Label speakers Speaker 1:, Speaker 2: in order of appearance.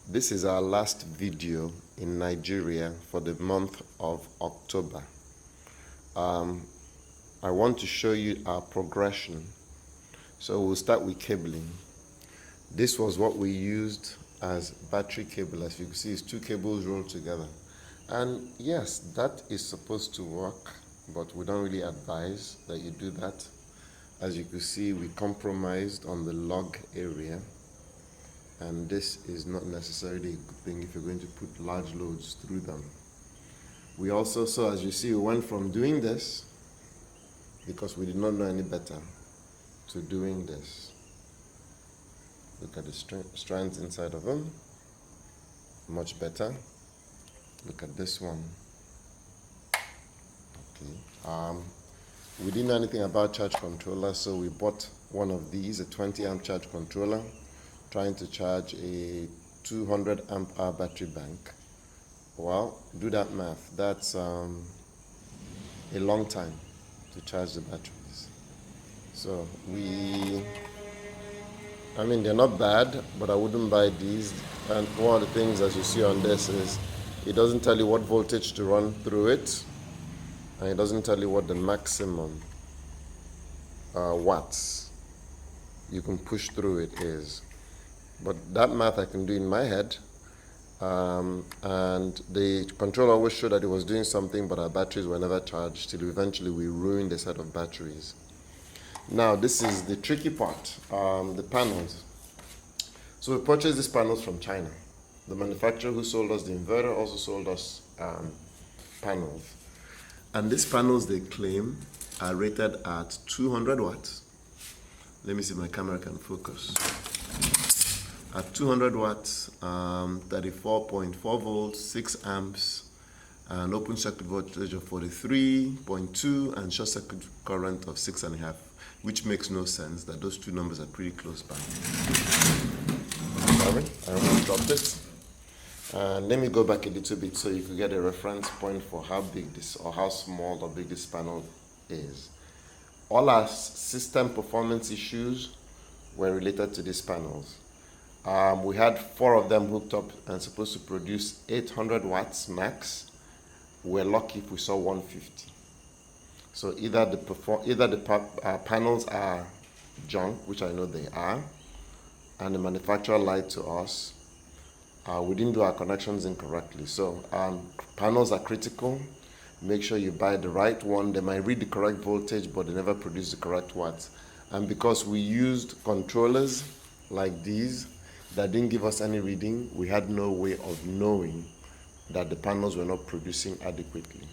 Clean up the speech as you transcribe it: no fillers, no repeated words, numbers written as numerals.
Speaker 1: This is our last video in Nigeria for the month of October. I want to show you our progression. So we'll start with cabling. This was what we used as battery cable. As you can see, it's two cables rolled together. And yes, that is supposed to work, but we don't really advise that you do that. As you can see, we compromised on the lug area. And this is not necessarily a good thing if you're going to put large loads through them. We also saw, as you see, we went from doing this, because we did not know any better, to doing this. Look at the strands inside of them. Much better. Look at this one. Okay. We didn't know anything about charge controller, so we bought one of these, a 20 amp charge controller, trying to charge a 200 amp hour battery bank. Well, do that math. That's a long time to charge the batteries. So they're not bad, but I wouldn't buy these. And one of the things, as you see on this, is it doesn't tell you what voltage to run through it, and it doesn't tell you what the maximum watts you can push through it is. But that math I can do in my head, and the controller always showed that it was doing something, but our batteries were never charged till eventually we ruined a set of batteries. Now this is the tricky part, the panels. So we purchased these panels from China. The manufacturer who sold us the inverter also sold us panels. And these panels, they claim, are rated at 200 watts. Let me see if my camera can focus. At 200 watts, 34.4 volts, 6 amps, an open circuit voltage of 43.2, and short circuit current of 6.5, which makes no sense that those two numbers are pretty close by. Sorry, I almost dropped it. And let me go back a little bit so you can get a reference point for how big this, or how small or big this panel is. All our system performance issues were related to these panels. We had 4 of them hooked up and supposed to produce 800 watts max. We're lucky if we saw 150. So either the panels are junk, which I know they are, and the manufacturer lied to us. We didn't do our connections incorrectly. So panels are critical. Make sure you buy the right one. They might read the correct voltage, but they never produce the correct watts. And because we used controllers like these that didn't give us any reading, we had no way of knowing that the panels were not producing adequately.